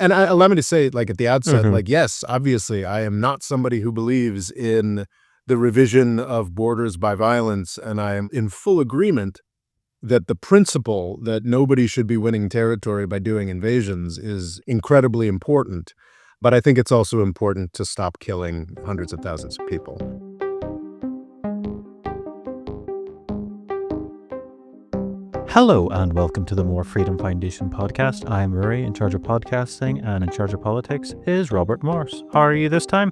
And allow me to say, like at the outset, Mhm. like, yes, obviously, I am not somebody who believes in the revision of borders by violence, and I am in full agreement that the principle that nobody should be winning territory by doing invasions is incredibly important. But I think it's also important to stop killing hundreds of thousands of people. Hello and welcome to the More Freedom Foundation podcast. I'm Ruairi, in charge of podcasting, and in charge of politics is Robert Morse. How are you this time?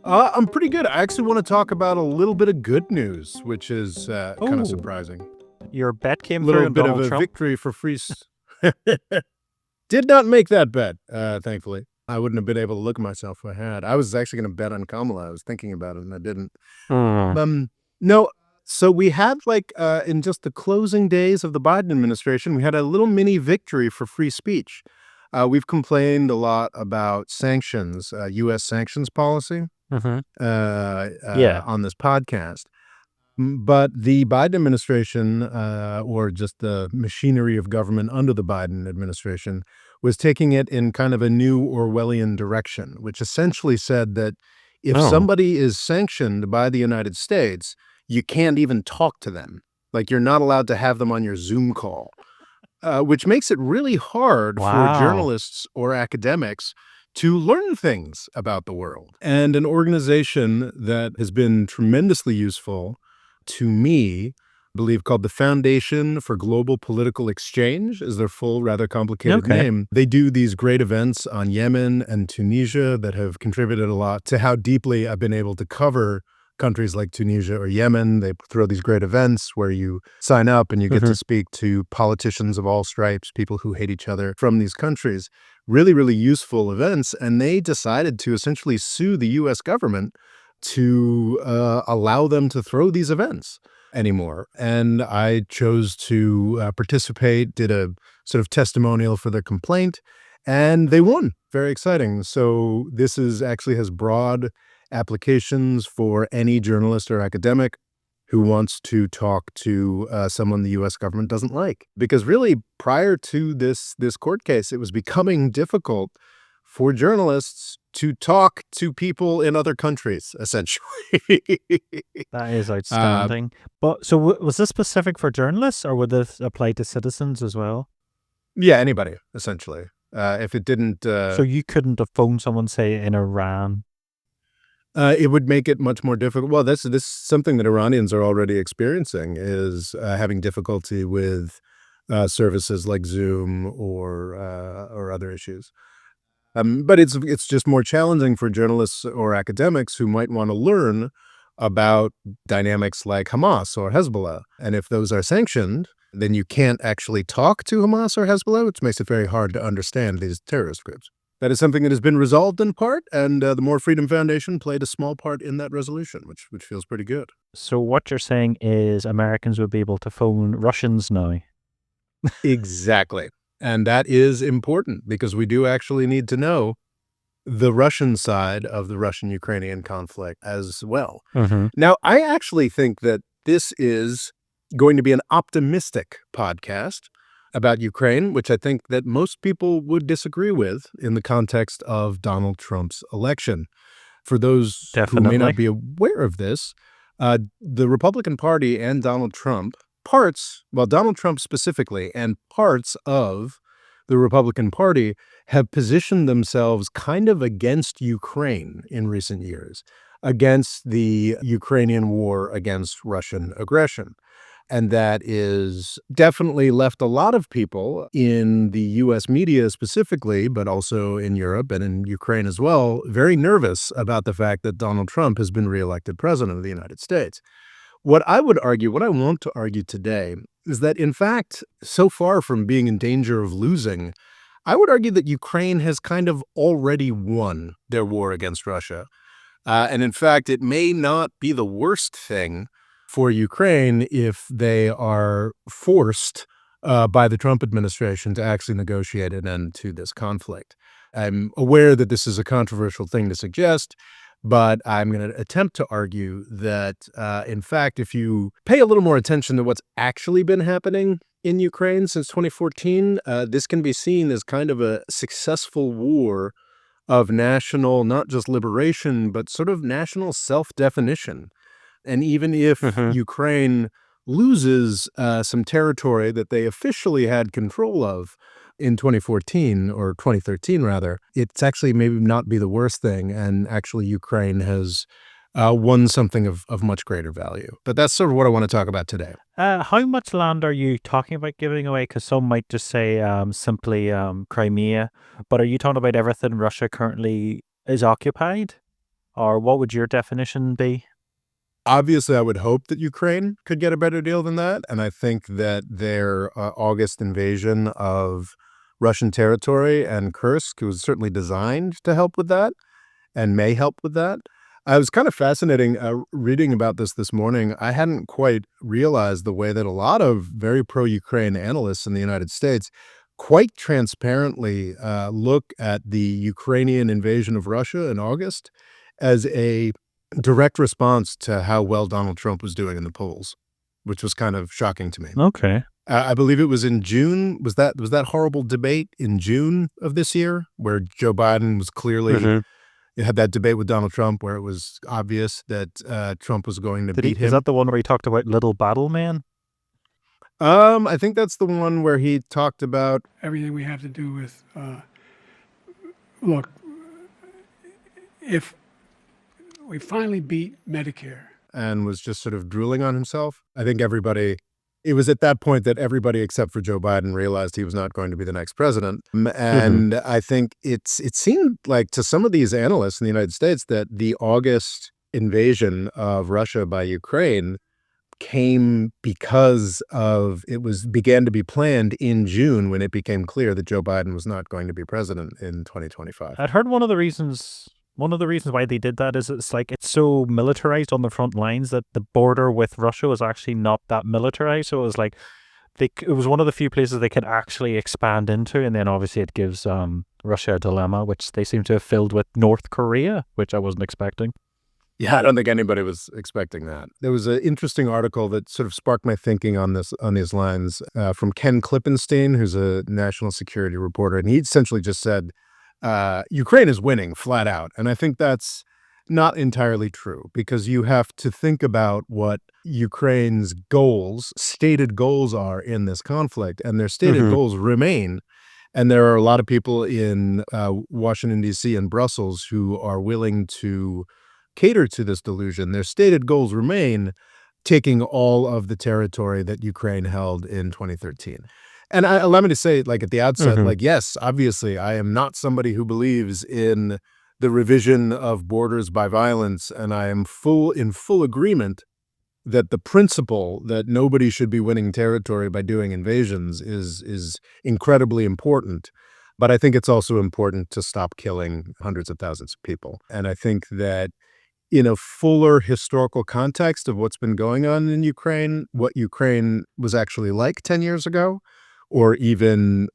I'm pretty good. I actually want to talk about a little bit of good news, which is kind of surprising. Your bet came through Little on bit of Donald a Trump. victory for free. Did not make that bet, thankfully. I wouldn't have been able to look at myself if I had. I was actually going to bet on Kamala. I was thinking about it, and I didn't. No, so we had in just the closing days of the Biden administration, we had a little mini victory for free speech. We've complained a lot about sanctions, U.S. sanctions policy Yeah. on this podcast. But the Biden administration, or just the machinery of government under the Biden administration, was taking it in kind of a new Orwellian direction, which essentially said that if somebody is sanctioned by the United States, you can't even talk to them. Like, you're not allowed to have them on your Zoom call, which makes it really hard for Wow. journalists or academics to learn things about the world. And an organization that has been tremendously useful to me, I believe, called the Foundation for Global Political Exchange is their full, rather complicated name. They do these great events on Yemen and Tunisia that have contributed a lot to how deeply I've been able to cover countries like Tunisia or Yemen. They throw these great events where you sign up and you get to speak to politicians of all stripes, people who hate each other from these countries. Really, really useful events. And they decided to essentially sue the U.S. government to allow them to throw these events anymore. And I chose to participate, did a sort of testimonial for their complaint, and they won. Very exciting. So this actually has broad applications for any journalist or academic who wants to talk to someone the U.S. government doesn't like. Because really, prior to this court case, it was becoming difficult for journalists to talk to people in other countries, essentially. That is outstanding. But so was this specific for journalists, or would this apply to citizens as well? Yeah, anybody, essentially. If it didn't... So you couldn't have phoned someone, say, in Iran? It would make it much more difficult. Well, this is something that Iranians are already experiencing, is having difficulty with services like Zoom or other issues. But it's just more challenging for journalists or academics who might want to learn about dynamics like Hamas or Hezbollah. And if those are sanctioned, then you can't actually talk to Hamas or Hezbollah, which makes it very hard to understand these terrorist groups. That is something that has been resolved in part, and the More Freedom Foundation played a small part in that resolution, which feels pretty good. So what you're saying is Americans would be able to phone Russians now? Exactly. And that is important because we do actually need to know the Russian side of the Russian-Ukrainian conflict as well. Now, I actually think that this is going to be an optimistic podcast about Ukraine, which I think that most people would disagree with in the context of Donald Trump's election. For those who may not be aware of this, the Republican Party and Donald Trump, Donald Trump specifically, and parts of the Republican Party have positioned themselves kind of against Ukraine in recent years, against the Ukrainian war against Russian aggression. And that is definitely left a lot of people in the U.S. media specifically, but also in Europe and in Ukraine as well, very nervous about the fact that Donald Trump has been reelected president of the United States. What I want to argue today is that, in fact, so far from being in danger of losing, I would argue that Ukraine has kind of already won their war against Russia. And in fact, it may not be the worst thing for Ukraine if they are forced by the Trump administration to actually negotiate an end to this conflict. I'm aware that this is a controversial thing to suggest, but I'm going to attempt to argue that, in fact, if you pay a little more attention to what's actually been happening in Ukraine since 2014. This can be seen as kind of a successful war of national, not just liberation, but sort of national self-definition. And even if Hmm. Ukraine loses some territory that they officially had control of in 2014 or 2013, rather, it's actually maybe not be the worst thing. And actually, Ukraine has won something of much greater value. But that's sort of what I want to talk about today. How much land are you talking about giving away? Because some might just say simply Crimea, but are you talking about everything Russia currently is occupied? Or what would your definition be? Obviously, I would hope that Ukraine could get a better deal than that, and I think that their August invasion of Russian territory and Kursk was certainly designed to help with that and may help with that. I was kind of fascinating reading about this morning. I hadn't quite realized the way that a lot of very pro-Ukraine analysts in the United States quite transparently look at the Ukrainian invasion of Russia in August as a direct response to how well Donald Trump was doing in the polls, which was kind of shocking to me. Okay. I believe it was in June. Was that horrible debate in June of this year where Joe Biden was clearly Hmm. had that debate with Donald Trump where it was obvious that Trump was going to Did he? beat Is him? that the one where he talked about little battle man? I think that's the one where he talked about everything we have to do with, look, if we finally beat Medicare. and was just sort of drooling on himself. I think it was at that point that everybody except for Joe Biden realized he was not going to be the next president. Hmm. And I think it seemed like to some of these analysts in the United States that the August invasion of Russia by Ukraine came because of began to be planned in June when it became clear that Joe Biden was not going to be president in 2025. I'd heard one of the reasons why they did that is it's like it's so militarized on the front lines that the border with Russia was actually not that militarized. So it was like it was one of the few places they could actually expand into, and then obviously it gives Russia a dilemma, which they seem to have filled with North Korea, which I wasn't expecting. Yeah, I don't think anybody was expecting that. There was an interesting article that sort of sparked my thinking on these lines from Ken Klippenstein, who's a national security reporter, and he essentially just said Ukraine is winning flat out, and I think that's not entirely true because you have to think about what Ukraine's stated goals are in this conflict, and their stated Hmm. goals remain. And there are a lot of people in Washington, D.C. and Brussels who are willing to cater to this delusion. Their stated goals remain taking all of the territory that Ukraine held in 2013. And allow me to say, like at the outset, Hmm. like, yes, obviously, I am not somebody who believes in the revision of borders by violence, and I am in full agreement that the principle that nobody should be winning territory by doing invasions is incredibly important. But I think it's also important to stop killing hundreds of thousands of people. And I think that in a fuller historical context of what's been going on in Ukraine, what Ukraine was actually like 10 years ago, or even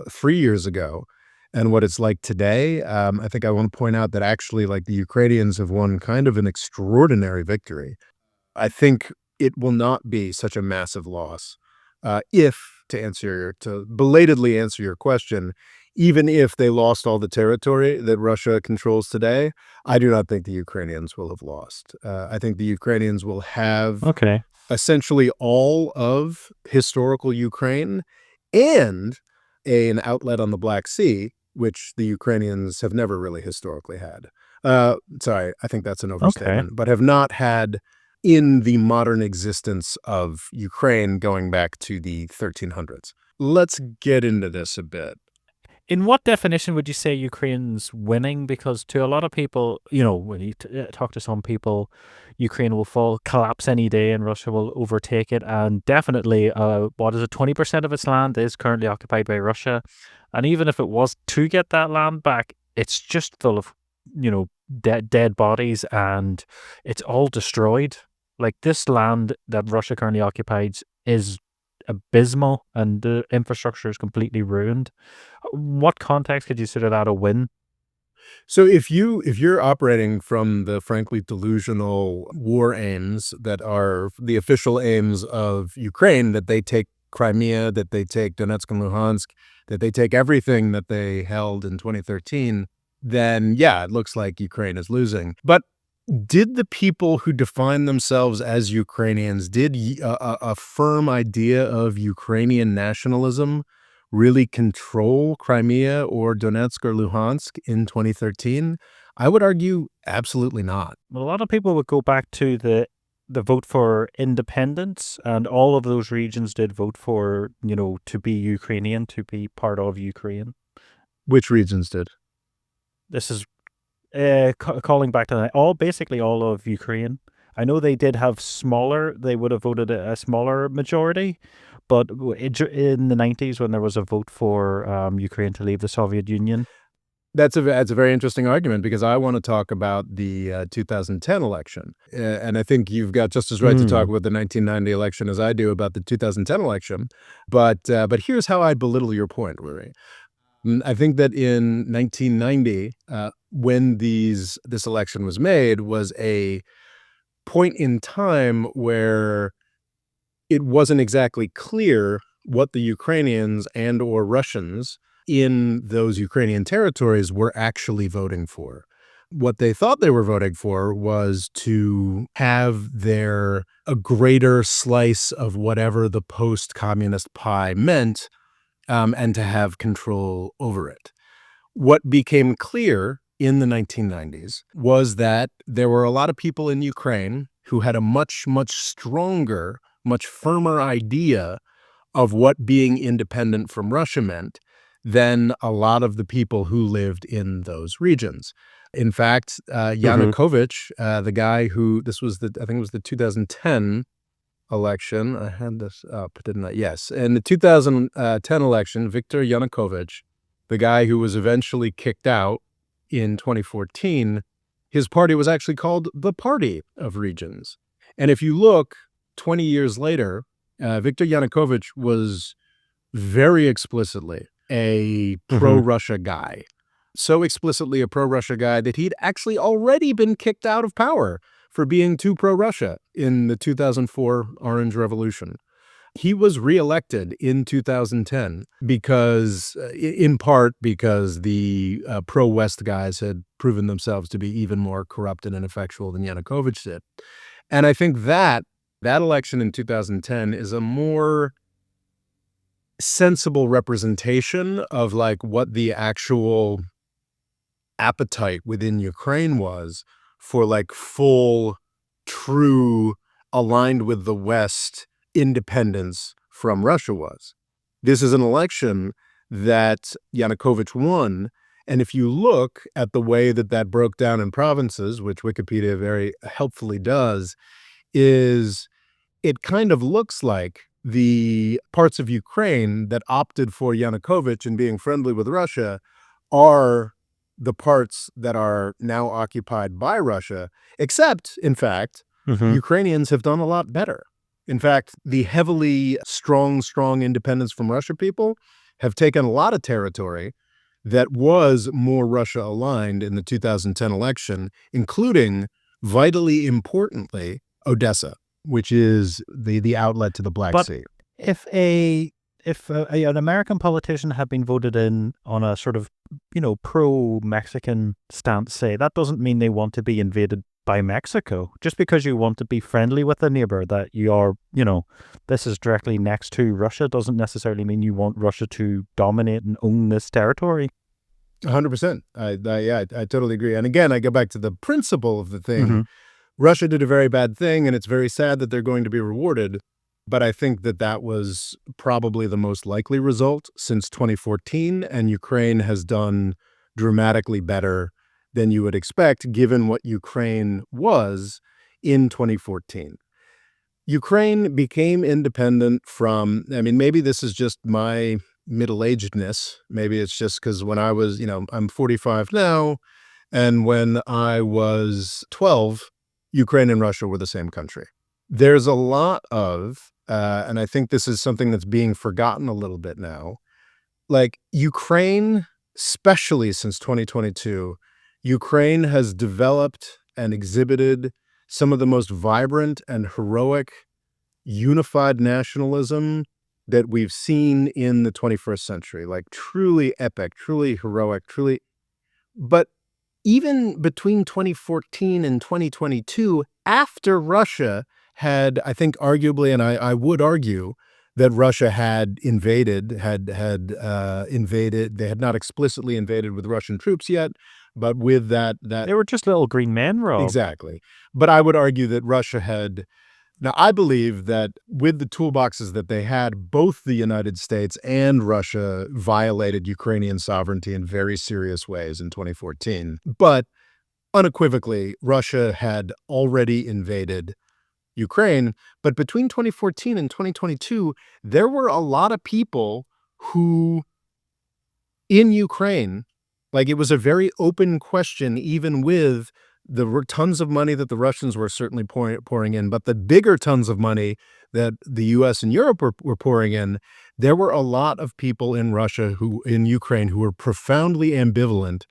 3 years ago, and what it's like today, I think I want to point out that actually, like the Ukrainians have won kind of an extraordinary victory. I think it will not be such a massive loss if, to belatedly answer your question, even if they lost all the territory that Russia controls today, I do not think the Ukrainians will have lost. I think the Ukrainians will have Okay. essentially all of historical Ukraine and an outlet on the Black Sea, which the Ukrainians have never really historically had. Sorry, I think that's an Okay. overstatement, but have not had in the modern existence of Ukraine going back to the 1300s. Let's get into this a bit. In what definition would you say Ukraine's winning? Because to a lot of people, when you talk to some people, Ukraine will collapse any day and Russia will overtake it. And definitely, 20% of its land is currently occupied by Russia. And even if it was to get that land back, it's just full of, dead bodies and it's all destroyed. Like this land that Russia currently occupies is abysmal and the infrastructure is completely ruined. What context could you consider that a win? So if you're operating from the frankly delusional war aims that are the official aims of Ukraine, that they take Crimea, that they take Donetsk and Luhansk, that they take everything that they held in 2013, then yeah, it looks like Ukraine is losing. But did the people who define themselves as Ukrainians, did a firm idea of Ukrainian nationalism really control Crimea or Donetsk or Luhansk in 2013? I would argue absolutely not. Well, a lot of people would go back to the vote for independence, and all of those regions did vote for, to be Ukrainian, to be part of Ukraine. Which regions did? This is calling back to basically all of Ukraine. I know they did have they would have voted a smaller majority, but in the 90s when there was a vote for Ukraine to leave the Soviet Union. That's a very interesting argument, because I want to talk about the 2010 election. And I think you've got just as right to talk about the 1990 election as I do about the 2010 election. But here's how I belittle your point, Ruairi. I think that in 1990, when this election was made, was a point in time where it wasn't exactly clear what the Ukrainians and or Russians in those Ukrainian territories were actually voting for. What they thought they were voting for was to have a greater slice of whatever the post-communist pie meant, and to have control over it. What became clear in the 1990s was that there were a lot of people in Ukraine who had a much, much stronger, much firmer idea of what being independent from Russia meant than a lot of the people who lived in those regions. In fact, Yanukovych, the guy who, I think it was the 2010 election. I had this up, didn't I? Yes. In the 2010 election, Viktor Yanukovych, the guy who was eventually kicked out in 2014, his party was actually called the Party of Regions. And if you look 20 years later, Viktor Yanukovych was very explicitly a pro-Russia guy. So explicitly a pro-Russia guy that he'd actually already been kicked out of power for being too pro-Russia in the 2004 Orange Revolution. He was reelected in 2010 in part because the pro-West guys had proven themselves to be even more corrupt and ineffectual than Yanukovych did. And I think that election in 2010 is a more sensible representation of like what the actual appetite within Ukraine was for like full, true, aligned with the West independence from Russia was. This is an election that Yanukovych won. And if you look at the way that broke down in provinces, which Wikipedia very helpfully does, is it kind of looks like the parts of Ukraine that opted for Yanukovych and being friendly with Russia are the parts that are now occupied by Russia, except, in fact, Ukrainians have done a lot better. In fact, the heavily strong independence from Russia people have taken a lot of territory that was more Russia aligned in the 2010 election, including, vitally importantly, Odessa, which is the outlet to the Black Sea. If an American politician had been voted in on a sort of, pro-Mexican stance, say, that doesn't mean they want to be invaded by Mexico. Just because you want to be friendly with a neighbor that you are, this is directly next to Russia, doesn't necessarily mean you want Russia to dominate and own this territory. 100%. I totally agree. And again, I go back to the principle of the thing. Russia did a very bad thing, and it's very sad that they're going to be rewarded. But I think that was probably the most likely result since 2014, and Ukraine has done dramatically better than you would expect, given what Ukraine was in 2014. Ukraine became independent from, maybe this is just my middle-agedness. Maybe it's just because when I was, I'm 45 now, and when I was 12, Ukraine and Russia were the same country. There's a lot of, and I think this is something that's being forgotten a little bit now, like Ukraine, especially since 2022, Ukraine has developed and exhibited some of the most vibrant and heroic unified nationalism that we've seen in the 21st century, like truly epic, truly heroic, truly. But even between 2014 and 2022, after Russia had, I think arguably, and I would argue that Russia had invaded, invaded. They had not explicitly invaded with Russian troops yet, but with that They were just little green men, Rob. exactly. But I would argue that Russia had. Now, I believe that with the toolboxes that they had, both the United States and Russia violated Ukrainian sovereignty in very serious ways in 2014. But unequivocally, Russia had already invaded Ukraine. But between 2014 and 2022, there were a lot of people who, in Ukraine, like it was a very open question, even with the tons of money that the Russians were certainly pouring in, but the bigger tons of money that the U.S. and Europe were pouring in, there were a lot of people in Russia in Ukraine who were profoundly ambivalent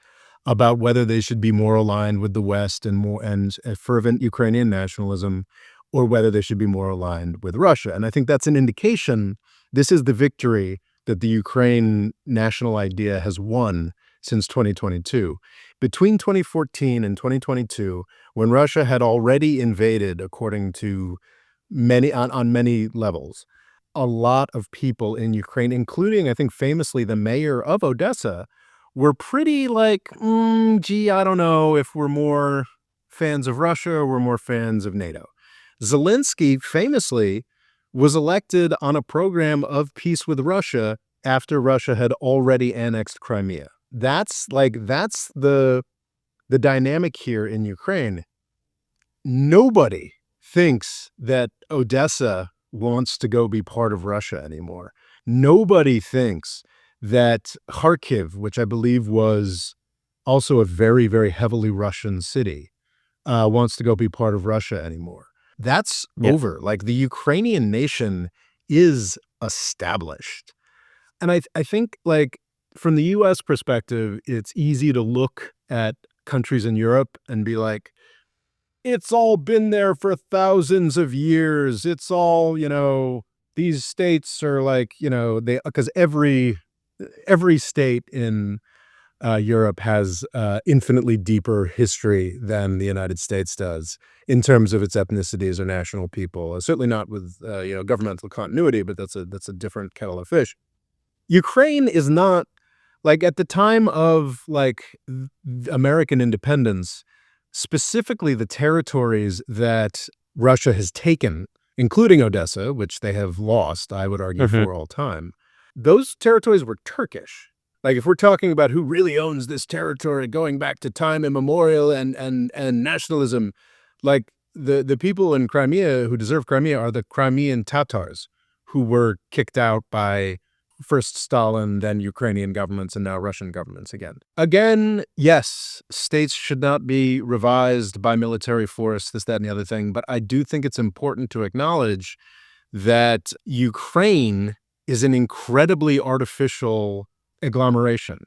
about whether they should be more aligned with the West and fervent Ukrainian nationalism, or whether they should be more aligned with Russia. And I think that's an indication this is the victory that the Ukraine national idea has won since 2022. Between 2014 and 2022, when Russia had already invaded, according to many on many levels, a lot of people in Ukraine, including, I think, famously the mayor of Odessa, were pretty like, gee, I don't know if we're more fans of Russia or we're more fans of NATO. Zelensky famously was elected on a program of peace with Russia after Russia had already annexed Crimea. That's the dynamic here in Ukraine. Nobody thinks that Odessa wants to go be part of Russia anymore. Nobody thinks that Kharkiv, which I believe was also a very, very heavily Russian city, wants to go be part of Russia anymore. That's over. Like the Ukrainian nation is established. And I think like from the U.S. perspective, it's easy to look at countries in Europe and be like, it's all been there for thousands of years. It's all, these states are like, because every state in Europe has infinitely deeper history than the United States does in terms of its ethnicities or national people. Certainly not with governmental continuity, but that's a different kettle of fish. Ukraine is not like at the time of like American independence, specifically the territories that Russia has taken, including Odessa, which they have lost, I would argue, for all time. Those territories were Turkish. Like if we're talking about who really owns this territory going back to time immemorial and nationalism, like the people in Crimea who deserve Crimea are the Crimean Tatars, who were kicked out by first Stalin, then Ukrainian governments, and now Russian governments again. Again, yes, states should not be revised by military force, this, that, and the other thing. But I do think it's important to acknowledge that Ukraine is an incredibly artificial agglomeration.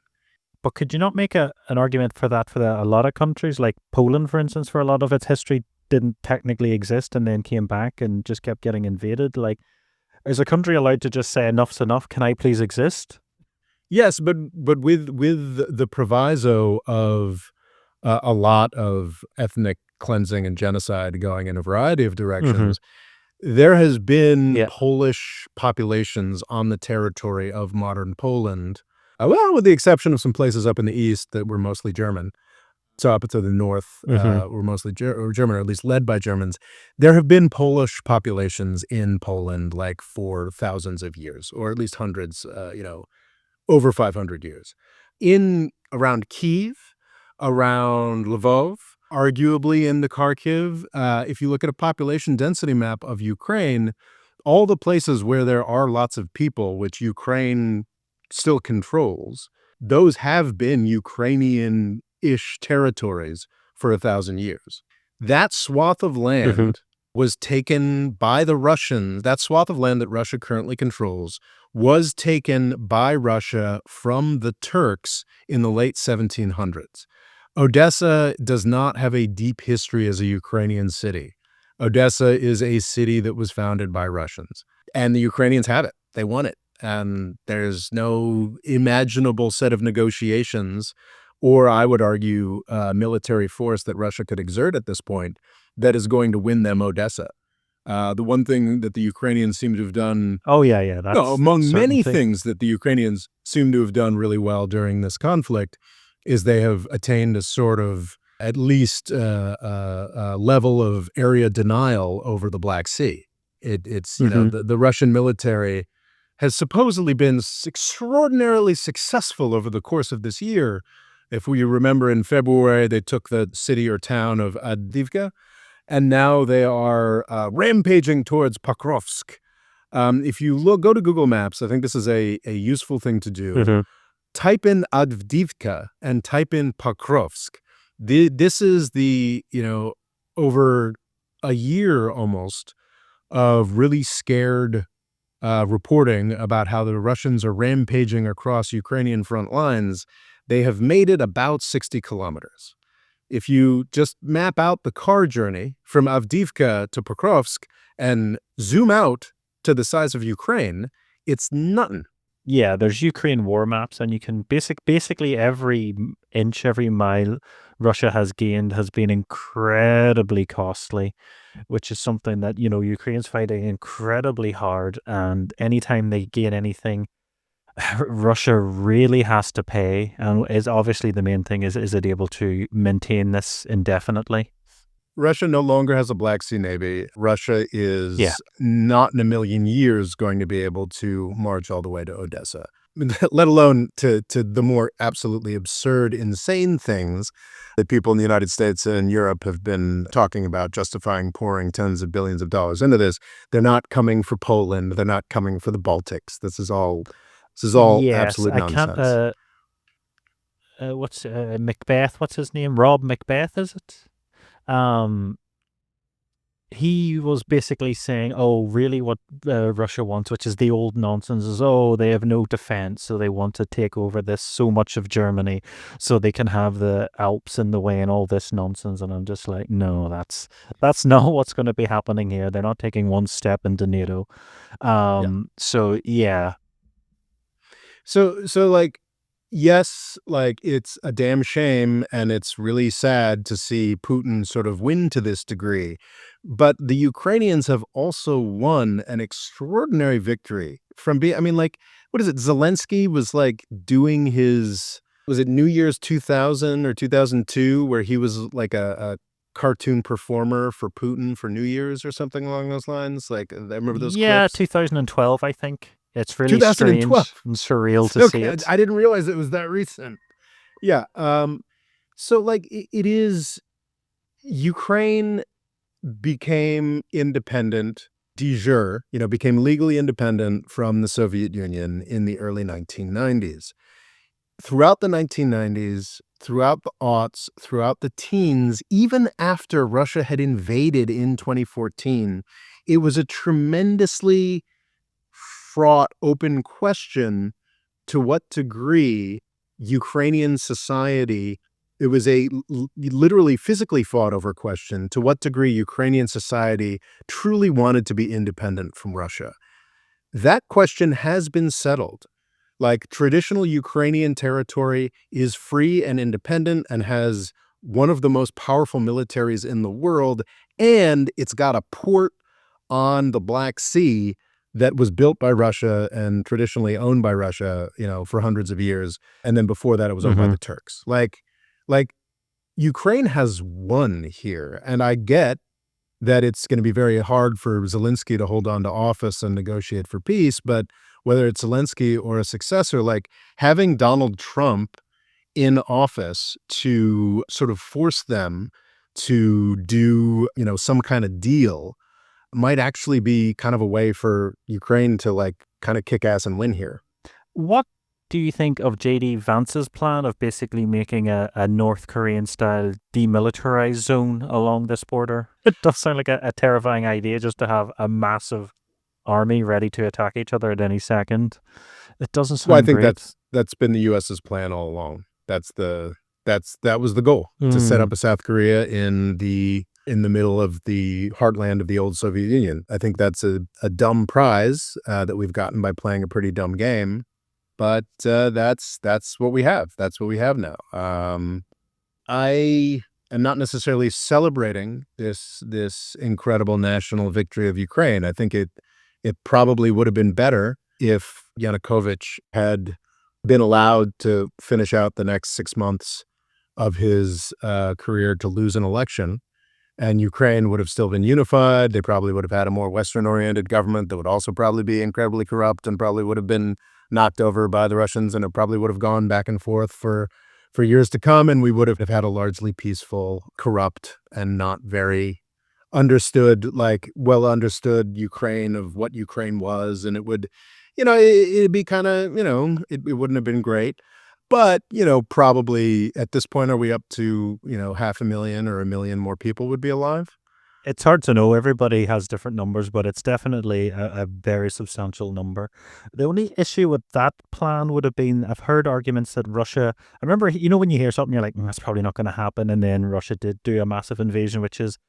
But could you not make an argument for that for a lot of countries, like Poland, for instance, for a lot of its history didn't technically exist and then came back and just kept getting invaded? Like, is a country allowed to just say enough's enough? Can I please exist? Yes, but with the proviso of a lot of ethnic cleansing and genocide going in a variety of directions, there has been Polish populations on the territory of modern Poland, well, with the exception of some places up in the east that were mostly German. So up to the north were mostly German, or at least led by Germans. There have been Polish populations in Poland like for thousands of years, or at least hundreds, over 500 years. In around Kyiv, around Lvov, arguably in the Kharkiv. If you look at a population density map of Ukraine, all the places where there are lots of people, which Ukraine still controls, those have been Ukrainian-ish territories for 1,000 years. That swath of land was taken by the Russians. That swath of land that Russia currently controls was taken by Russia from the Turks in the late 1700s. Odessa does not have a deep history as a Ukrainian city. Odessa is a city that was founded by Russians. And the Ukrainians have it. They won it. And there's no imaginable set of negotiations, or I would argue military force that Russia could exert at this point that is going to win them Odessa. The one thing that the Ukrainians seem to have done, Oh yeah, that's among many certainty. things that the Ukrainians seem to have done really well during this conflict, is they have attained a sort of at least level of area denial over the Black Sea. It's the Russian military has supposedly been extraordinarily successful over the course of this year. If we remember, in February, they took the city or town of Avdiivka, and now they are rampaging towards Pokrovsk. If you go to Google Maps, I think this is a useful thing to do. Type in Avdiivka and type in Pokrovsk. This is over a year almost of really scared reporting about how the Russians are rampaging across Ukrainian front lines. They have made it about 60 kilometers. If you just map out the car journey from Avdiivka to Pokrovsk and zoom out to the size of Ukraine, it's nothing. Yeah, there's Ukraine war maps, and you can basically every inch, every mile Russia has gained has been incredibly costly, which is something that, Ukraine's fighting incredibly hard, and anytime they gain anything, Russia really has to pay, and is obviously the main thing is it able to maintain this indefinitely? Russia no longer has a Black Sea Navy. Russia is Yeah. not in a million years going to be able to march all the way to Odessa, let alone to the more absolutely absurd, insane things that people in the United States and Europe have been talking about, justifying pouring tens of billions of dollars into this. They're not coming for Poland. They're not coming for the Baltics. This is all Yes, absolute I can't. nonsense. What's Macbeth? What's his name? Rob Macbeth, is it? Um, he was basically saying, "Oh, really? What Russia wants, which is the old nonsense, is they have no defense, so they want to take over this so much of Germany, so they can have the Alps in the way and all this nonsense." And I'm just like, no, that's not what's going to be happening here. They're not taking one step into NATO. So yeah. So yes, it's a damn shame, and it's really sad to see Putin sort of win to this degree. But the Ukrainians have also won an extraordinary victory from what is it? Zelensky was doing was it New Year's 2000 or 2002, where he was like a cartoon performer for Putin for New Year's or something along those lines? I remember those Yeah, clips. 2012, I think. It's really 2012. strange and surreal to see Okay, it. I didn't realize it was that recent. Yeah. So it is Ukraine became independent de jure, became legally independent from the Soviet Union in the early 1990s. Throughout the 1990s, throughout the aughts, throughout the teens, even after Russia had invaded in 2014, it was a tremendously fraught, open question to what degree Ukrainian society, it was a literally physically fought over question, to what degree Ukrainian society truly wanted to be independent from Russia. That question has been settled. Traditional Ukrainian territory is free and independent and has one of the most powerful militaries in the world, and it's got a port on the Black Sea that was built by Russia and traditionally owned by Russia, for hundreds of years. And then before that, it was owned by the Turks. Ukraine has won here. And I get that it's going to be very hard for Zelensky to hold on to office and negotiate for peace. But whether it's Zelensky or a successor, having Donald Trump in office to sort of force them to do, some kind of deal might actually be kind of a way for Ukraine to kind of kick ass and win here. What do you think of J.D. Vance's plan of basically making a North Korean style demilitarized zone along this border? It does sound like a terrifying idea, just to have a massive army ready to attack each other at any second. It doesn't sound Well, I think great. that's been the U.S.'s plan all along. That was the goal, to set up a South Korea in the in the middle of the heartland of the old Soviet Union. I think that's a dumb prize that we've gotten by playing a pretty dumb game, but that's what we have. That's what we have now. I am not necessarily celebrating this incredible national victory of Ukraine. I think it probably would have been better if Yanukovych had been allowed to finish out the next 6 months of his career to lose an election, and Ukraine would have still been unified. They probably would have had a more Western-oriented government that would also probably be incredibly corrupt and probably would have been knocked over by the Russians, and it probably would have gone back and forth for years to come, and we would have had a largely peaceful, corrupt, and not very understood, like, well understood Ukraine of what Ukraine was, and it would, it'd be kinda, it wouldn't have been great. But, probably at this point, are we up to, 500,000 or 1,000,000 more people would be alive? It's hard to know. Everybody has different numbers, but it's definitely a very substantial number. The only issue with that plan would have been, I've heard arguments that Russia, I remember, when you hear something, you're like, that's probably not going to happen. And then Russia did do a massive invasion, which is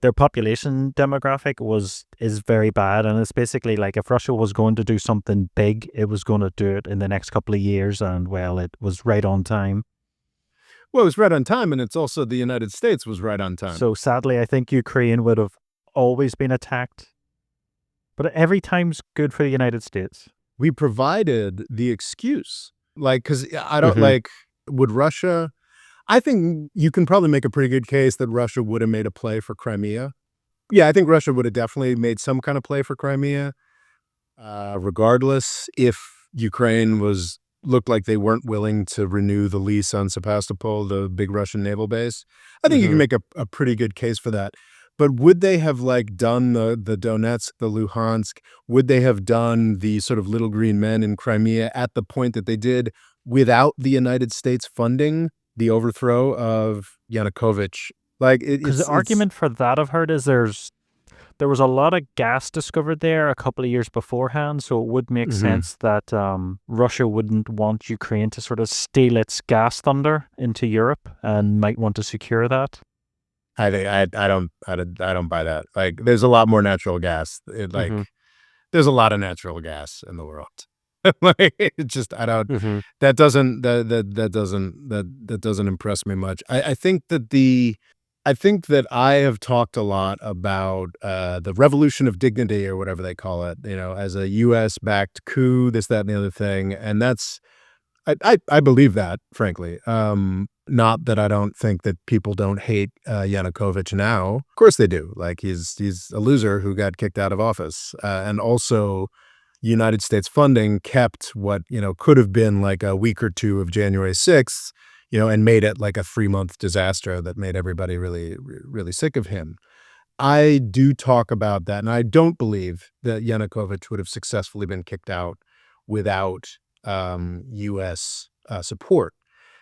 their population demographic is very bad. And it's basically like if Russia was going to do something big, it was going to do it in the next couple of years. And well, it was right on time. Well, it was right on time, and it's also the United States was right on time. So sadly, I think Ukraine would have always been attacked. But every time's good for the United States. We provided the excuse. Like, because I don't like, would Russia, I think you can probably make a pretty good case that Russia would have made a play for Crimea. Yeah, I think Russia would have definitely made some kind of play for Crimea, regardless if Ukraine looked like they weren't willing to renew the lease on Sebastopol, the big Russian naval base. I think you can make a pretty good case for that. But would they have done the Donetsk, the Luhansk? Would they have done the sort of little green men in Crimea at the point that they did without the United States funding the overthrow of Yanukovych? Because the argument for that I've heard is there was a lot of gas discovered there a couple of years beforehand, so it would make sense that Russia wouldn't want Ukraine to sort of steal its gas thunder into Europe and might want to secure that. I don't buy that. Like, there's a lot more natural gas. There's a lot of natural gas in the world. It just that doesn't impress me much. I think that I have talked a lot about the revolution of dignity or whatever they call it, as a U.S.-backed coup, this, that, and the other thing, and that's I believe that, frankly. Not that I don't think that people don't hate Yanukovych now. Of course they do. Like, he's a loser who got kicked out of office, and also United States funding kept what could have been like a week or two of January 6th, and made it like a 3-month disaster that made everybody really, really sick of him. I do talk about that, and I don't believe that Yanukovych would have successfully been kicked out without U.S. Support.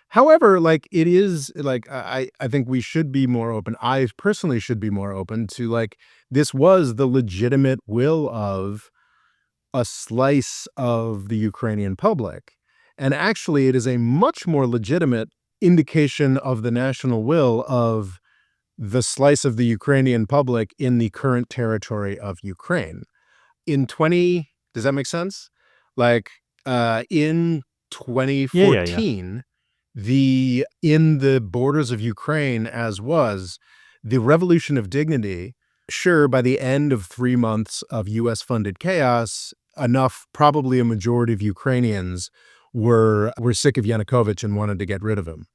However, it is I think we should be more open. I personally should be more open to this was the legitimate will of a slice of the Ukrainian public. And actually, it is a much more legitimate indication of the national will of the slice of the Ukrainian public in the current territory of Ukraine. Does that make sense? In 2014, in the borders of Ukraine, as was the Revolution of Dignity, sure, by the end of 3 months of U.S.-funded chaos, probably a majority of Ukrainians were sick of Yanukovych and wanted to get rid of him.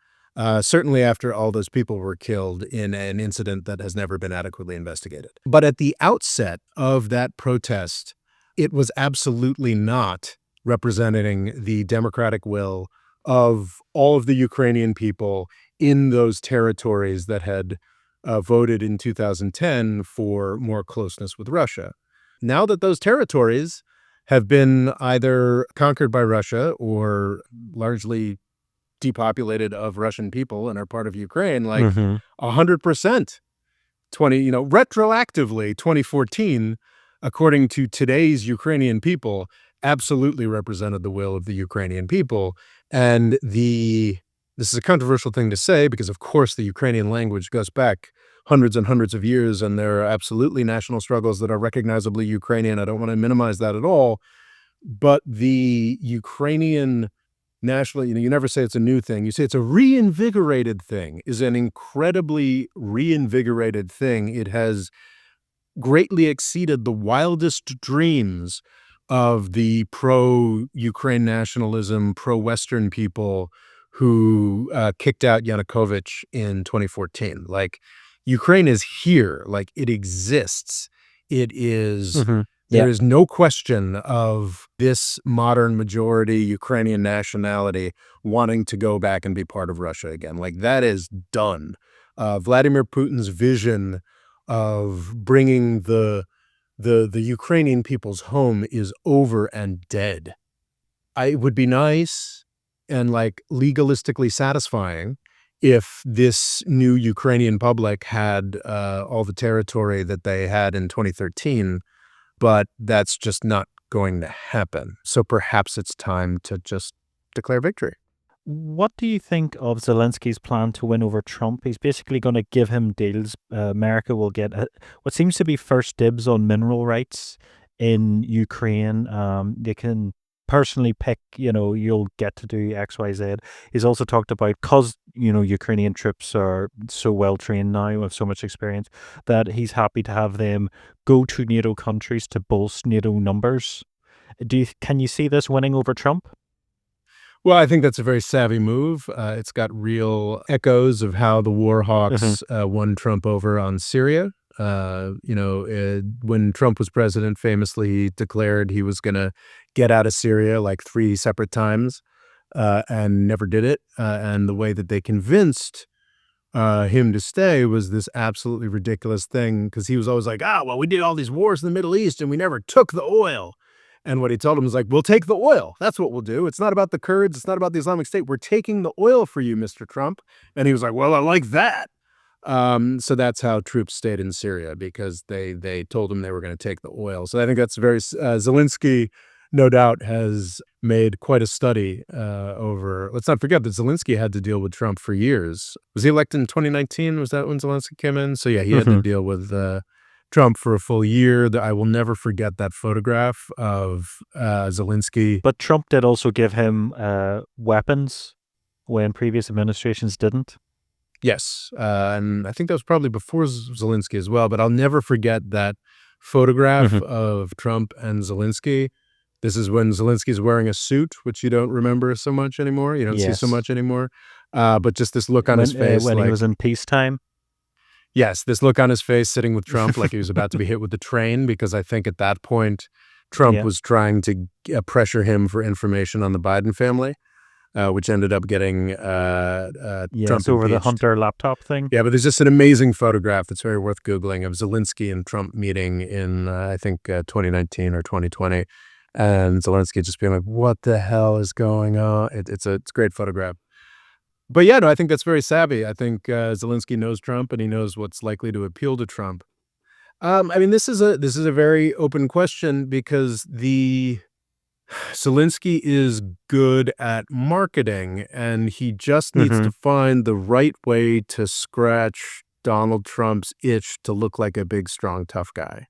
Certainly after all those people were killed in an incident that has never been adequately investigated. But at the outset of that protest, it was absolutely not representing the democratic will of all of the Ukrainian people in those territories that had voted in 2010 for more closeness with Russia. Now that those territories have been either conquered by Russia or largely depopulated of Russian people and are part of Ukraine, 100%, retroactively 2014, according to today's Ukrainian people, absolutely represented the will of the Ukrainian people. And this is a controversial thing to say because, of course, the Ukrainian language goes back hundreds and hundreds of years, and there are absolutely national struggles that are recognizably Ukrainian. I don't want to minimize that at all. But the Ukrainian national, you never say it's a new thing. You say it's a reinvigorated thing, is an incredibly reinvigorated thing. It has greatly exceeded the wildest dreams of the pro-Ukraine nationalism, pro-Western people who kicked out Yanukovych in 2014. Like, Ukraine is here. Like, it exists. It is, there is no question of this modern majority Ukrainian nationality wanting to go back and be part of Russia again. Like, that is done. Vladimir Putin's vision of bringing the Ukrainian people's home is over and dead. It would be nice and like legalistically satisfying if this new Ukrainian public had all the territory that they had in 2013, but that's just not going to happen. So perhaps it's time to just declare victory. What do you think of Zelensky's plan to win over Trump? He's basically going to give him deals. America will get what seems to be first dibs on mineral rights in Ukraine. They can personally pick, you'll get to do X, Y, Z. He's also talked about, because, Ukrainian troops are so well trained now, with so much experience, that he's happy to have them go to NATO countries to bolster NATO numbers. Can you see this winning over Trump? Well, I think that's a very savvy move. It's got real echoes of how the war hawks won Trump over on Syria. When Trump was president, famously, he declared he was going to get out of Syria like 3 separate times and never did it. And the way that they convinced him to stay was this absolutely ridiculous thing, because he was always like, we did all these wars in the Middle East and we never took the oil. And what he told him was like, we'll take the oil. That's what we'll do. It's not about the Kurds. It's not about the Islamic State. We're taking the oil for you, Mr. Trump. And he was like, well, I like that. So that's how troops stayed in Syria, because they told him they were going to take the oil. So I think that's very Zelensky, no doubt, has made quite a study over. Let's not forget that Zelensky had to deal with Trump for years. Was he elected in 2019? Was that when Zelensky came in? So yeah, he had to deal with Trump for a full year. I will never forget that photograph of Zelensky. But Trump did also give him weapons when previous administrations didn't. Yes, and I think that was probably before Zelensky as well, but I'll never forget that photograph of Trump and Zelensky. This is when Zelensky's wearing a suit, which you don't remember so much anymore. You don't see so much anymore. But just this look on his face. When he was in peacetime. Yes, this look on his face sitting with Trump like he was about to be hit with the train, because I think at that point, Trump was trying to pressure him for information on the Biden family. Which ended up getting Trump over impeached. the Hunter laptop thing. Yeah, but there's just an amazing photograph that's very worth Googling of Zelensky and Trump meeting in, I think, 2019 or 2020. And Zelensky just being like, what the hell is going on? It's a great photograph. But yeah, no, I think that's very savvy. I think Zelensky knows Trump, and he knows what's likely to appeal to Trump. This is a very open question, because Zelensky is good at marketing, and he just needs to find the right way to scratch Donald Trump's itch to look like a big, strong, tough guy.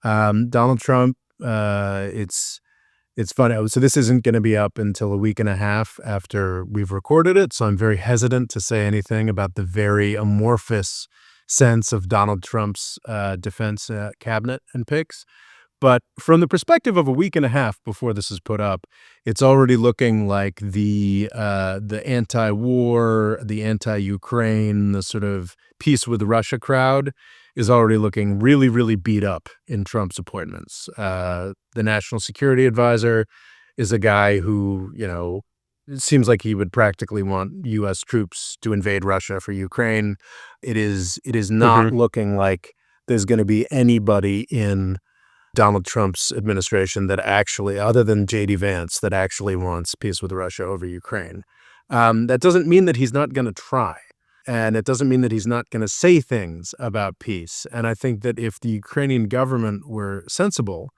Donald Trump, it's funny. So this isn't going to be up until a week and a half after we've recorded it, so I'm very hesitant to say anything about the very amorphous sense of Donald Trump's defense cabinet and picks. But from the perspective of a week and a half before this is put up, it's already looking like the anti-war, the anti-Ukraine, the sort of peace with Russia crowd is already looking really, really beat up in Trump's appointments. The national security advisor is a guy who, it seems like he would practically want U.S. troops to invade Russia for Ukraine. It is not looking like there's going to be anybody in Donald Trump's administration that actually, other than J.D. Vance, that actually wants peace with Russia over Ukraine. That doesn't mean that he's not going to try. And it doesn't mean that he's not going to say things about peace. And I think that if the Ukrainian government were sensible,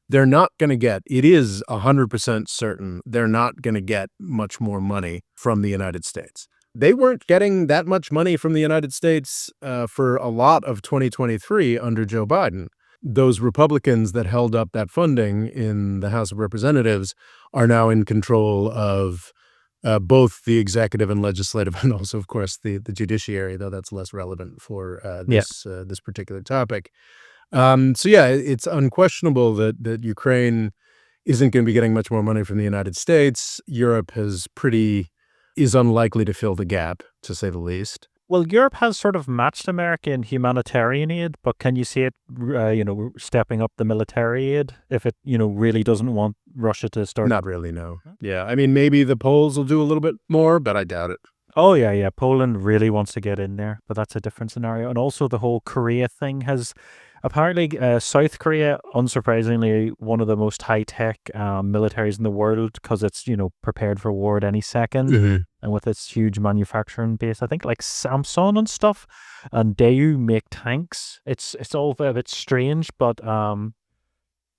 they're not going to get, it is 100% certain, they're not going to get much more money from the United States. they weren't getting that much money from the United States for a lot of 2023 under Joe Biden. Those Republicans that held up that funding in the House of Representatives are now in control of both the executive and legislative, and also, of course, the judiciary, though that's less relevant for this particular topic. So yeah, it's unquestionable that Ukraine isn't going to be getting much more money from the United States. Europe is unlikely to fill the gap, to say the least. Well, Europe has sort of matched America in humanitarian aid, but can you see it, stepping up the military aid if it, really doesn't want Russia to start? Not really, no. Yeah, I mean, maybe the Poles will do a little bit more, but I doubt it. Oh, yeah. Poland really wants to get in there, but that's a different scenario. And also the whole Korea thing has apparently South Korea, unsurprisingly, one of the most high-tech militaries in the world because it's, prepared for war at any second. Mm-hmm. And with its huge manufacturing base, I think like Samsung and stuff and Daewoo make tanks. It's all a bit strange, but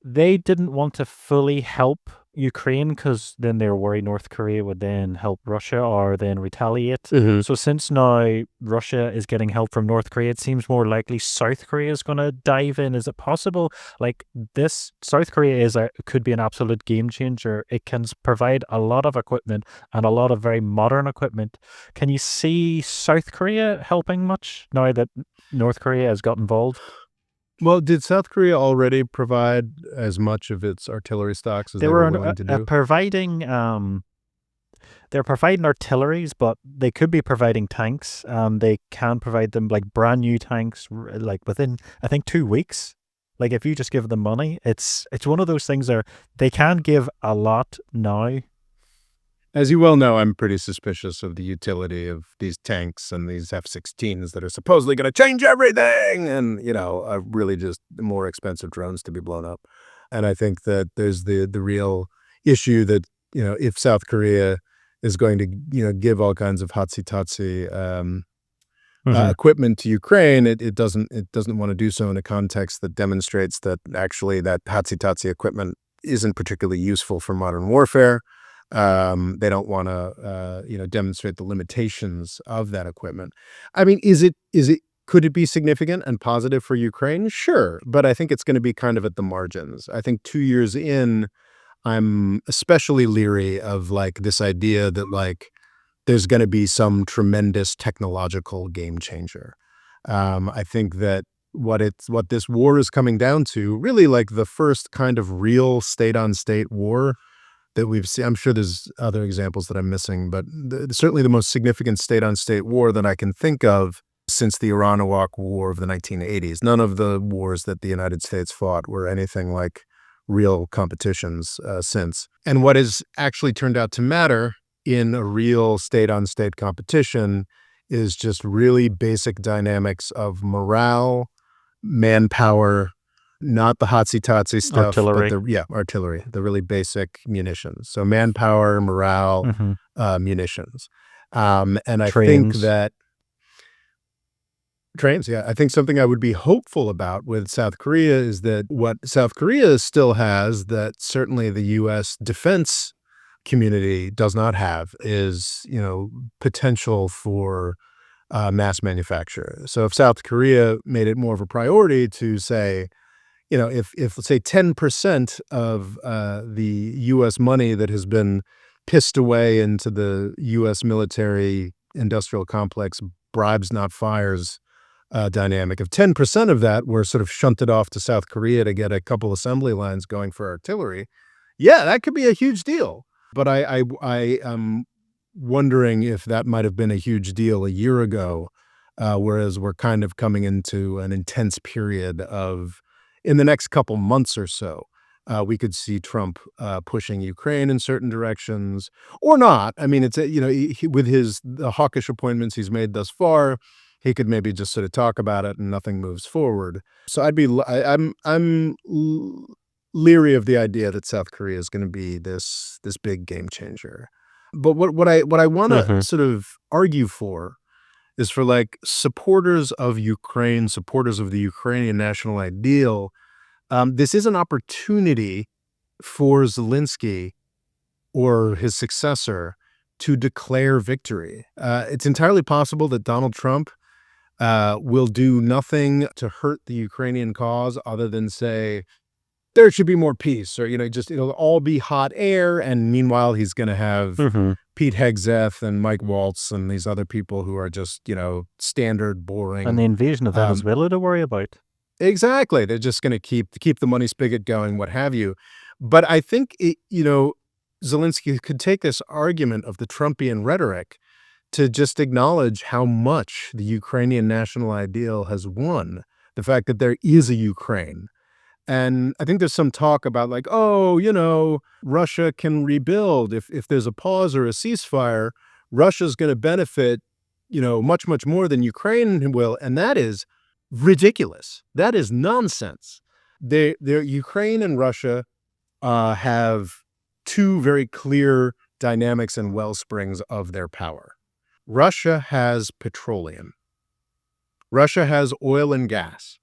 they didn't want to fully help Ukraine because then they were worried North Korea would then help Russia or then retaliate. Mm-hmm. So since now Russia is getting help from North Korea, it seems more likely South Korea is going to dive in. Is it possible? Like this, South Korea could be an absolute game changer. It can provide a lot of equipment and a lot of very modern equipment. Can you see South Korea helping much now that North Korea has got involved? Well, did South Korea already provide as much of its artillery stocks as they were willing to do? Providing. They're providing artilleries, but they could be providing tanks. They can provide them like brand new tanks, like within I think 2 weeks. Like if you just give them money, it's one of those things where they can give a lot now. As you well know, I'm pretty suspicious of the utility of these tanks and these F-16s that are supposedly going to change everything and, are really just more expensive drones to be blown up. And I think that there's the real issue that, if South Korea is going to, give all kinds of hotsy-totsy equipment to Ukraine, it doesn't want to do so in a context that demonstrates that actually that hotsy-totsy equipment isn't particularly useful for modern warfare. They don't want to, demonstrate the limitations of that equipment. I mean, could it be significant and positive for Ukraine? Sure. But I think it's going to be kind of at the margins. I think 2 years in, I'm especially leery of like this idea that like there's going to be some tremendous technological game changer. I think that what this war is coming down to, really like the first kind of real state-on-state war that we've seen. I'm sure there's other examples that I'm missing, but certainly the most significant state-on-state war that I can think of since the Iran-Iraq War of the 1980s. None of the wars that the United States fought were anything like real competitions since. And what has actually turned out to matter in a real state-on-state competition is just really basic dynamics of morale, manpower, not the hotsy-totsy stuff, Artillery. but artillery, the really basic munitions. So manpower, morale, munitions. And I think that trains, I think something I would be hopeful about with South Korea is that what South Korea still has that certainly the U.S. defense community does not have is, potential for mass manufacture. So if South Korea made it more of a priority to say, if let's say 10% of the U.S. money that has been pissed away into the U.S. military industrial complex bribes not fires dynamic, if 10% of that were sort of shunted off to South Korea to get a couple assembly lines going for artillery, that could be a huge deal. But I am wondering if that might have been a huge deal a year ago, whereas we're kind of coming into an intense period of, in the next couple months or so, we could see Trump pushing Ukraine in certain directions or not. I mean, it's with the hawkish appointments he's made thus far, he could maybe just sort of talk about it and nothing moves forward. So I'm leery of the idea that South Korea is going to be this big game changer. But what I want to sort of argue for is for like supporters of Ukraine, supporters of the Ukrainian national ideal. This is an opportunity for Zelensky or his successor to declare victory. It's entirely possible that Donald Trump will do nothing to hurt the Ukrainian cause other than say, there should be more peace, or, just it'll all be hot air. And meanwhile, he's going to have Pete Hegseth and Mike Waltz and these other people who are just, standard, boring. And the invasion of Venezuela to worry about. Exactly. They're just going to keep the money spigot going, what have you. But I think, Zelensky could take this argument of the Trumpian rhetoric to just acknowledge how much the Ukrainian national ideal has won, the fact that there is a Ukraine. And I think there's some talk about like, Russia can rebuild. If there's a pause or a ceasefire, Russia's going to benefit, much, much more than Ukraine will. And that is ridiculous. That is nonsense. Ukraine and Russia have two very clear dynamics and well springs of their power. Russia has petroleum. Russia has oil and gas,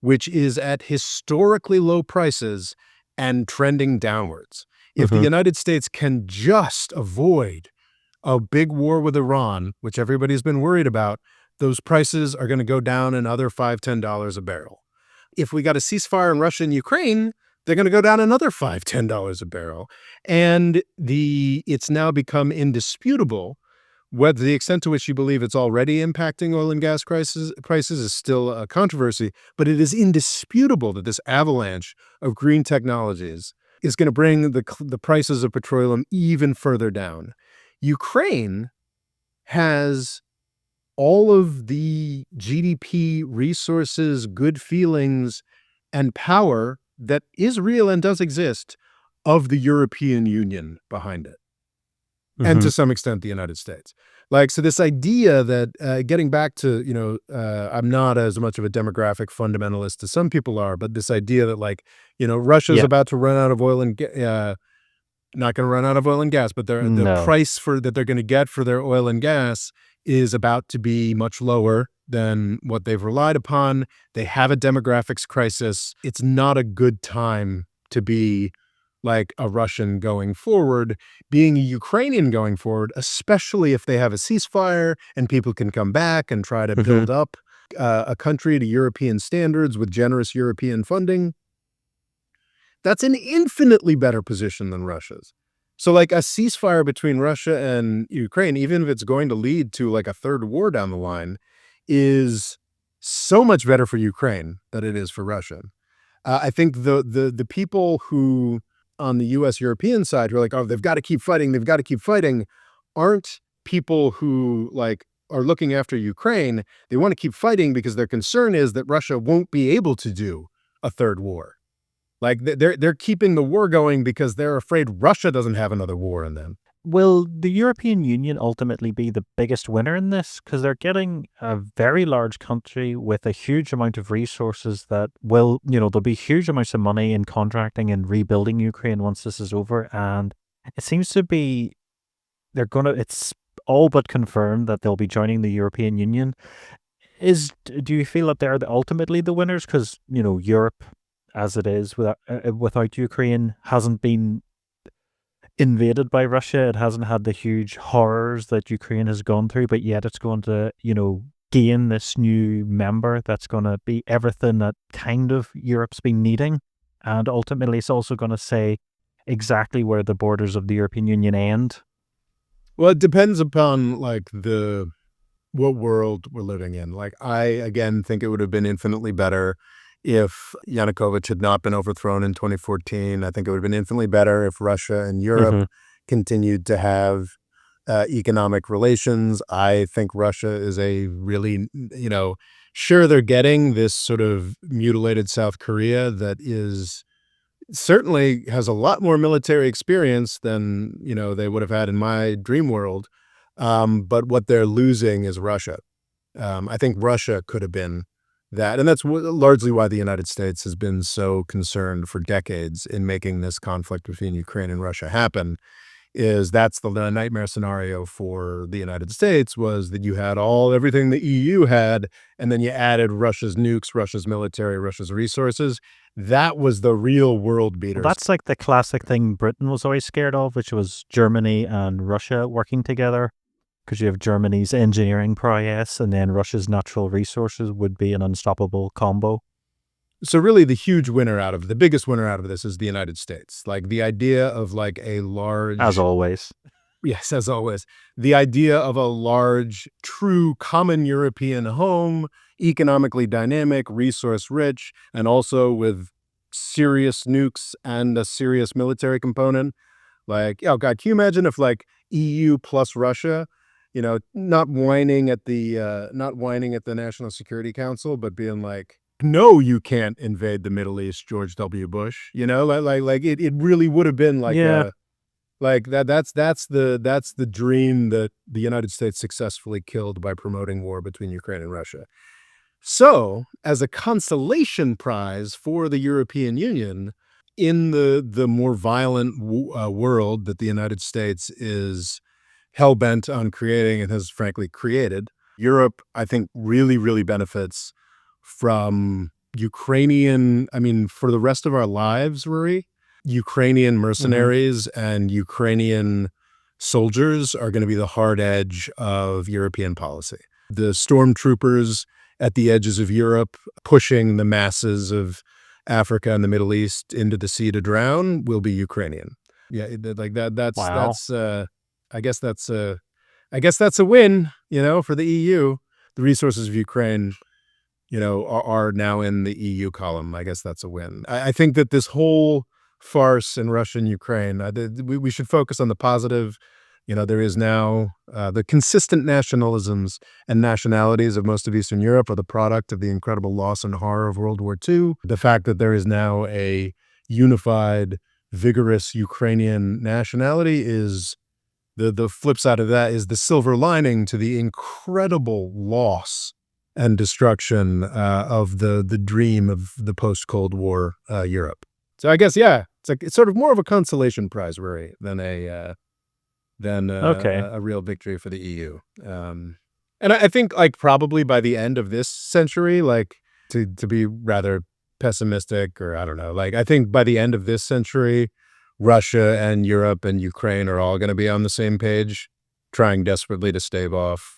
which is at historically low prices and trending downwards. If the United States can just avoid a big war with Iran, which everybody's been worried about, those prices are going to go down another $5, $10 a barrel. If we got a ceasefire in Russia and Ukraine, they're going to go down another $5, $10 a barrel. And it's now become indisputable whether the extent to which you believe it's already impacting oil and gas prices is still a controversy, but it is indisputable that this avalanche of green technologies is going to bring the prices of petroleum even further down. Ukraine has all of the GDP, resources, good feelings, and power that is real and does exist of the European Union behind it. And to some extent, the United States. So this idea that, getting back to, I'm not as much of a demographic fundamentalist as some people are, but this idea that Russia's about to run out of oil and not going to run out of oil and gas, but the price that they're going to get for their oil and gas is about to be much lower than what they've relied upon. They have a demographics crisis. It's not a good time to be like a Russian going forward, being a Ukrainian going forward, especially if they have a ceasefire and people can come back and try to build up a country to European standards with generous European funding. That's an infinitely better position than Russia's. So a ceasefire between Russia and Ukraine, even if it's going to lead to a third war down the line, is so much better for Ukraine than it is for Russia. I think the people who on the U.S. European side who are like, oh, they've got to keep fighting, aren't people who are looking after Ukraine. They want to keep fighting because their concern is that Russia won't be able to do a third war. They're keeping the war going because they're afraid Russia doesn't have another war in them. Will the European Union ultimately be the biggest winner in this? Because they're getting a very large country with a huge amount of resources that will, there'll be huge amounts of money in contracting and rebuilding Ukraine once this is over. And it seems to be, it's all but confirmed that they'll be joining the European Union. Do you feel that they're ultimately the winners? Because, Europe, as it is without Ukraine, hasn't been invaded by Russia. It hasn't had the huge horrors that Ukraine has gone through, but yet it's going to, gain this new member that's going to be everything that kind of Europe's been needing. And ultimately, it's also going to say exactly where the borders of the European Union end. Well, it depends upon what world we're living in. I, again, think it would have been infinitely better if Yanukovych had not been overthrown in 2014. I think it would have been infinitely better if Russia and Europe continued to have economic relations. I think Russia is a really, sure, they're getting this sort of mutilated South Korea that is certainly has a lot more military experience than, they would have had in my dream world. But what they're losing is Russia. I think Russia could have been that. And that's largely why the United States has been so concerned for decades in making this conflict between Ukraine and Russia happen, that's the nightmare scenario for the United States, was that you had everything the EU had, and then you added Russia's nukes, Russia's military, Russia's resources. That was the real world beaters. Well, that's like the classic thing Britain was always scared of, which was Germany and Russia working together, because you have Germany's engineering prowess and then Russia's natural resources would be an unstoppable combo. So really the biggest winner out of this is the United States. Like the idea of like a large... As always. Yes, as always. The idea of a large, true common European home, economically dynamic, resource rich, and also with serious nukes and a serious military component. Like, oh God, can you imagine if like EU plus Russia, not whining at the National Security Council, but being like, no, you can't invade the Middle East, George W. Bush. It really would have been like that's the dream that the United States successfully killed by promoting war between Ukraine and Russia. So, as a consolation prize for the European Union in the more violent world that the United States is hell-bent on creating and has frankly created, Europe, I think, really, really benefits from Ukrainian, for the rest of our lives, Ruairi, Ukrainian mercenaries and Ukrainian soldiers are going to be the hard edge of European policy. The stormtroopers at the edges of Europe pushing the masses of Africa and the Middle East into the sea to drown will be Ukrainian. Yeah, like that's Wow. I guess that's a win, for the EU. The resources of Ukraine, are now in the EU column. I guess that's a win. I think that this whole farce in Russia and Ukraine, we should focus on the positive. There is now the consistent nationalisms and nationalities of most of Eastern Europe are the product of the incredible loss and horror of World War II. The fact that there is now a unified, vigorous Ukrainian nationality is the flip side of that, is the silver lining to the incredible loss and destruction of the dream of the post-Cold War Europe. So I guess, it's sort of more of a consolation prize, Ruairi, than a real victory for the EU. And I think like probably by the end of this century, like to be rather pessimistic, or I don't know, like I think by the end of this century, Russia and Europe and Ukraine are all going to be on the same page, trying desperately to stave off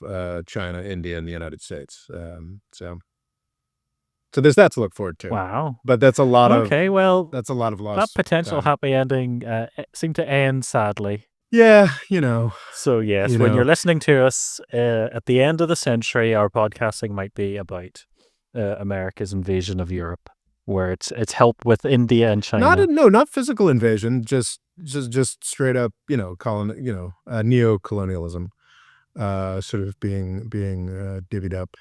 China, India, and the United States. So there's that to look forward to. Wow. But that's a lot of well, that's a lot of loss. That potential happy ending seemed to end sadly. Yeah, So yes, when you're listening to us at the end of the century, our podcasting might be about America's invasion of Europe, where it's help with India and China. Not physical invasion, just straight up, neo-colonialism, sort of being divvied up.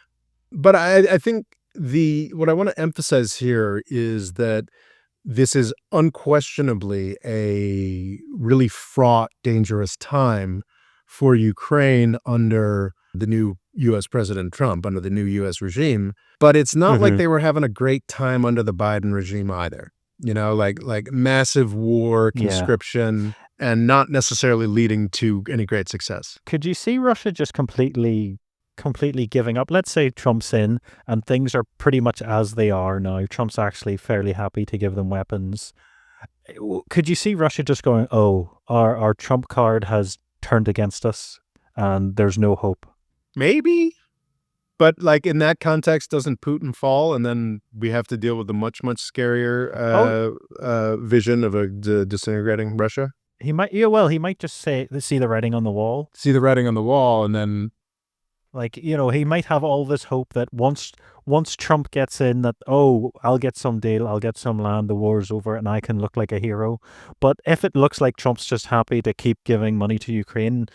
But I think what I want to emphasize here is that this is unquestionably a really fraught, dangerous time for Ukraine under the new U.S. President Trump, under the new U.S. regime. But it's not like they were having a great time under the Biden regime either. Like massive war, conscription, and not necessarily leading to any great success. Could you see Russia just completely giving up? Let's say Trump's in and things are pretty much as they are now. Trump's actually fairly happy to give them weapons. Could you see Russia just going, oh, our Trump card has turned against us and there's no hope? Maybe. But like in that context, doesn't Putin fall and then we have to deal with a much, much scarier vision of a disintegrating Russia? He might just see the writing on the wall. See the writing on the wall, and then he might have all this hope that once Trump gets in, that, I'll get some deal, I'll get some land, the war's over, and I can look like a hero. But if it looks like Trump's just happy to keep giving money to Ukraine,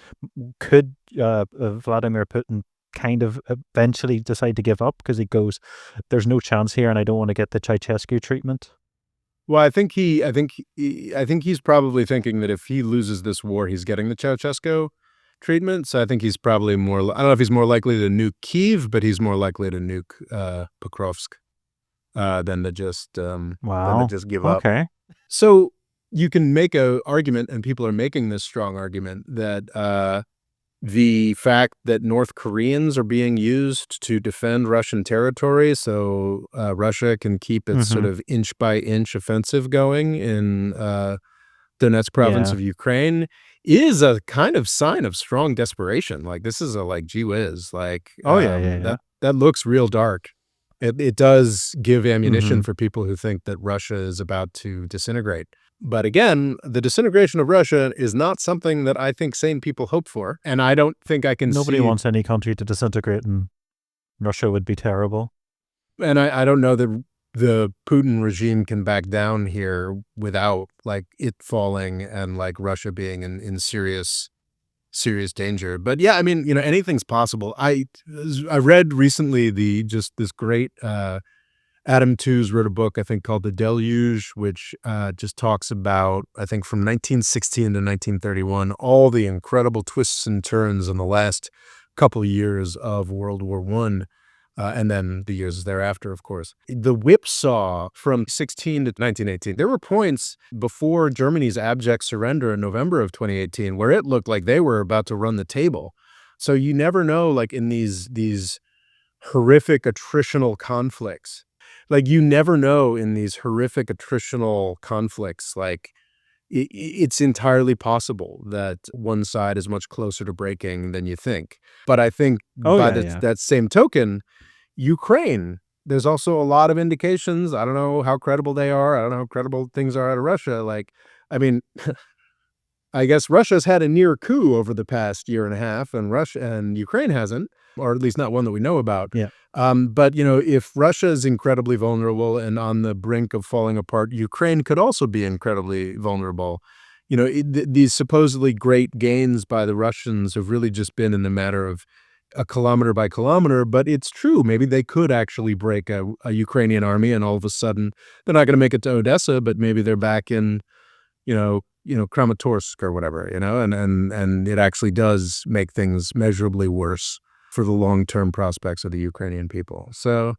could Vladimir Putin kind of eventually decide to give up because he goes, there's no chance here and I don't want to get the Ceausescu treatment? Well, I think he's probably thinking that if he loses this war, he's getting the Ceausescu treatment. So I think he's probably more, I don't know if he's more likely to nuke Kyiv, but he's more likely to nuke Pokrovsk than to just give up. Okay. So you can make a argument, and people are making this strong argument, that the fact that North Koreans are being used to defend Russian territory, so Russia can keep its sort of inch-by-inch offensive going in Donetsk province Yeah. of Ukraine, is a kind of sign of strong desperation. Like, this is a, like, gee whiz, like, Oh, yeah. that looks real dark. It does give ammunition Mm-hmm. for people who think that Russia is about to disintegrate. But again, the disintegration of Russia is not something that I think sane people hope for, and I don't think I can Nobody see. wants any country to disintegrate, and Russia would be terrible. And I don't know that the Putin regime can back down here without, like, it falling and, like, Russia being in serious danger. But yeah, I mean, anything's possible. I read recently this great Adam Tooze wrote a book, I think, called The Deluge, which just talks about, I think, from 1916 to 1931, all the incredible twists and turns in the last couple of years of World War I, and then the years thereafter, of course. The whipsaw from 16 to 1918, there were points before Germany's abject surrender in November of 2018 where it looked like they were about to run the table. So you never know, like, in these horrific attritional conflicts. Like, you never know in these horrific attritional conflicts, like, it's entirely possible that one side is much closer to breaking than you think. But I think Oh, by yeah. that same token, Ukraine, there's also a lot of indications. I don't know how credible they are. I don't know how credible things are out of Russia. Like, I mean, I guess Russia's had a near coup over the past year and a half, and Ukraine hasn't, or at least not one that we know about. Yeah. But if Russia is incredibly vulnerable and on the brink of falling apart, Ukraine could also be incredibly vulnerable. These supposedly great gains by the Russians have really just been in the matter of a kilometer by kilometer. But it's true. Maybe they could actually break a Ukrainian army, and all of a sudden they're not going to make it to Odessa, but maybe they're back in, Kramatorsk or whatever, and it actually does make things measurably worse for the long-term prospects of the Ukrainian people. So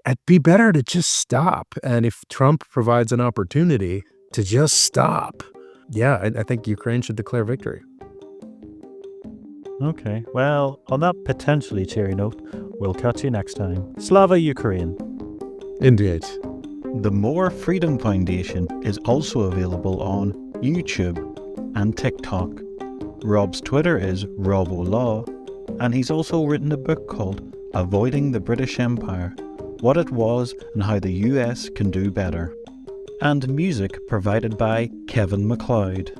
it'd be better to just stop. And if Trump provides an opportunity to just stop, yeah, I think Ukraine should declare victory. Okay. Well, on that potentially cheery note, we'll catch you next time. Slava Ukraine. Indeed. The More Freedom Foundation is also available on YouTube and TikTok. Rob's Twitter is RobOLaw, and he's also written a book called Avoiding the British Empire, What It Was and How the US Can Do Better. And music provided by Kevin MacLeod.